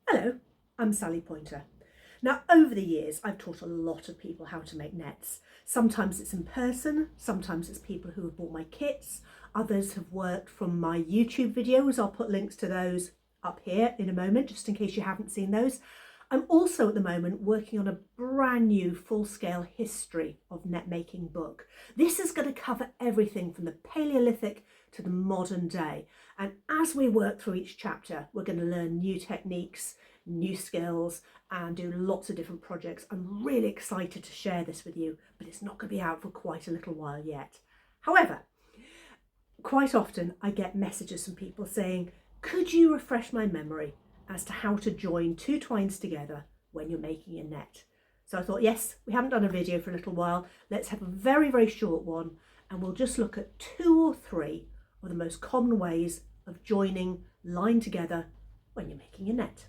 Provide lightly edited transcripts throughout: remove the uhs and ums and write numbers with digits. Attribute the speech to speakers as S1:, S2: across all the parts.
S1: Hello, I'm Sally Pointer. Now, over the years, I've taught a lot of people how to make nets. Sometimes it's in person, sometimes it's people who have bought my kits, others have worked from my YouTube videos. I'll put links to those up here in a moment, just in case you haven't seen those. I'm also at the moment working on a brand new full-scale history of net making book. This is going to cover everything from the Paleolithic to the modern day. And as we work through each chapter, we're going to learn new techniques, new skills, and do lots of different projects. I'm really excited to share this with you, but it's not going to be out for quite a little while yet. However, quite often I get messages from people saying, could you refresh my memory as to how to join two twines together when you're making a net? So I thought, yes, we haven't done a video for a little while. Let's have a very, very short one, and we'll just look at 2 or 3 of the most common ways of joining line together when you're making a net.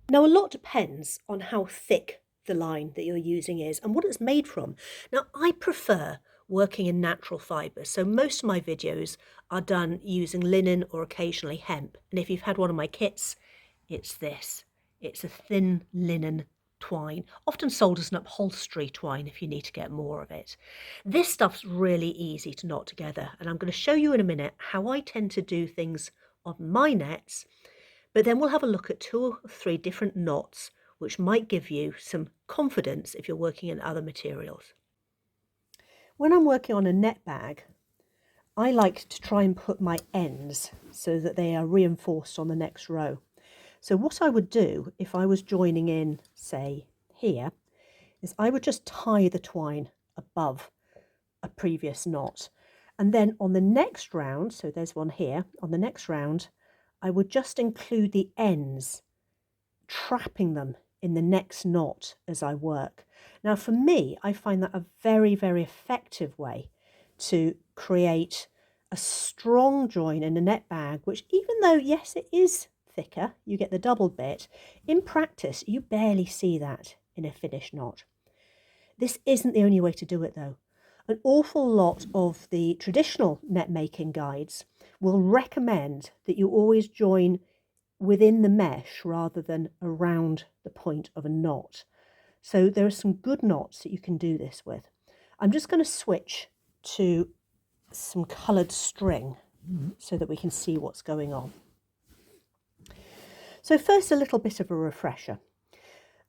S1: Now, a lot depends on how thick the line that you're using is and what it's made from. Now, I prefer working in natural fibres, so most of my videos are done using linen or occasionally hemp. And if you've had one of my kits, it's this. It's a thin linen twine, often sold as an upholstery twine if you need to get more of it. This stuff's really easy to knot together, and I'm going to show you in a minute how I tend to do things on my nets. But then we'll have a look at 2 or 3 different knots which might give you some confidence if you're working in other materials. When I'm working on a net bag, I like to try and put my ends so that they are reinforced on the next row. So what I would do if I was joining in, say, here, is I would just tie the twine above a previous knot. And then on the next round, so there's one here, on the next round, I would just include the ends, trapping them in the next knot as I work. Now for me, I find that a very, very effective way to create a strong join in a net bag, which even though, yes, it is thicker, you get the double bit, in practice, you barely see that in a finished knot. This isn't the only way to do it though. An awful lot of the traditional net making guides will recommend that you always join within the mesh rather than around the point of a knot. So there are some good knots that you can do this with. I'm just going to switch to some coloured string so that we can see what's going on. So first, a little bit of a refresher.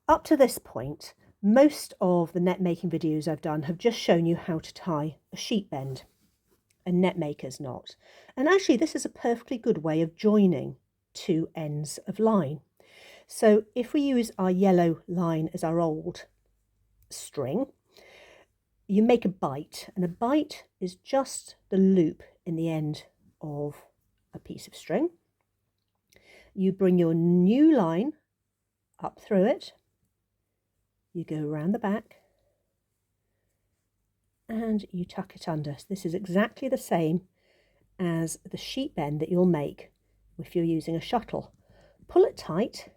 S1: Up to this point, most of the net making videos I've done have just shown you how to tie a sheet bend, a net maker's knot. And actually this is a perfectly good way of joining 2 ends of line. So if we use our yellow line as our old string, you make a bite, and a bite is just the loop in the end of a piece of string. You bring your new line up through it, you go around the back, and you tuck it under. So this is exactly the same as the sheet bend that you'll make if you're using a shuttle. Pull it tight,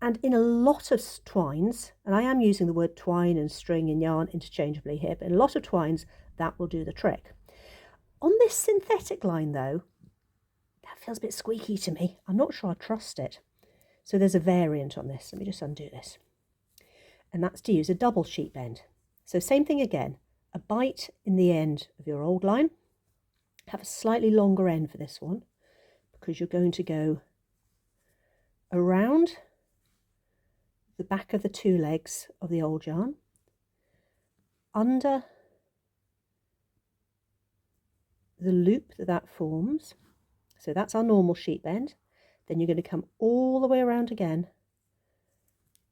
S1: and in a lot of twines, and I am using the word twine and string and yarn interchangeably here, but in a lot of twines that will do the trick. On this synthetic line though, that feels a bit squeaky to me. I'm not sure I trust it. So there's a variant on this. Let me just undo this. And that's to use a double sheet bend. So same thing again, a bite in the end of your old line. Have a slightly longer end for this one because you're going to go around the back of the 2 legs of the old yarn, under the loop that forms. So that's our normal sheet bend. Then you're going to come all the way around again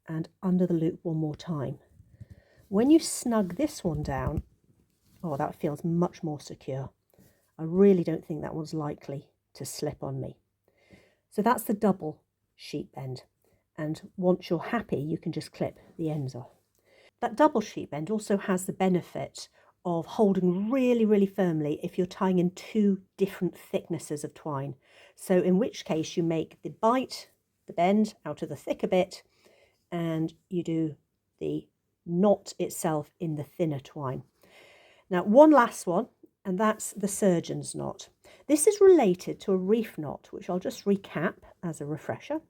S1: and under the loop one more time. When you snug this one down, oh, that feels much more secure. I really don't think that one's likely to slip on me. So that's the double sheet bend. And once you're happy, you can just clip the ends off. That double sheet bend also has the benefit of holding really, really firmly if you're tying in 2 different thicknesses of twine. So in which case you make the bite, the bend out of the thicker bit, and you do the knot itself in the thinner twine. Now one last one, and that's the surgeon's knot. This is related to a reef knot, which I'll just recap as a refresher.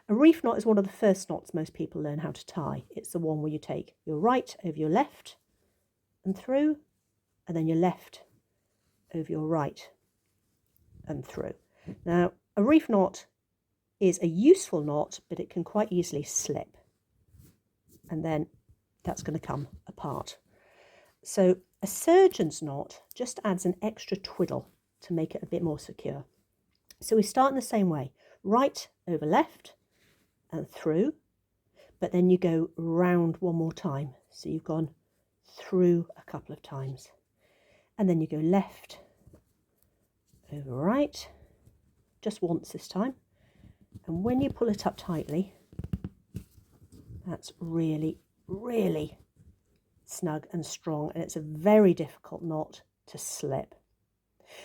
S1: A reef knot is one of the first knots most people learn how to tie. It's the one where you take your right over your left and through, and then your left over your right and through. Now, a reef knot is a useful knot, but it can quite easily slip, and then that's going to come apart. So a surgeon's knot just adds an extra twiddle to make it a bit more secure. So we start in the same way, right over left and through, but then you go round one more time. So you've gone through a couple of times, and then you go left over right, just once this time. And when you pull it up tightly, that's really, really snug and strong, and it's a very difficult knot to slip.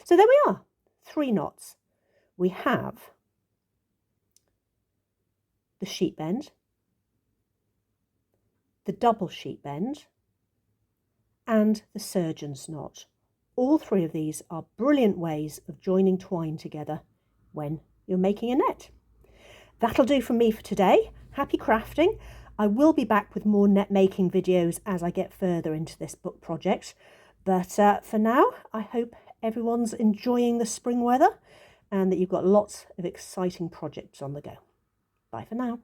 S1: So there we are, 3 knots. We have the sheep bend, the double sheep bend, and the surgeon's knot. All 3 of these are brilliant ways of joining twine together when you're making a net. That'll do from me for today. Happy crafting. I will be back with more net making videos as I get further into this book project. But for now, I hope everyone's enjoying the spring weather and that you've got lots of exciting projects on the go. Bye for now.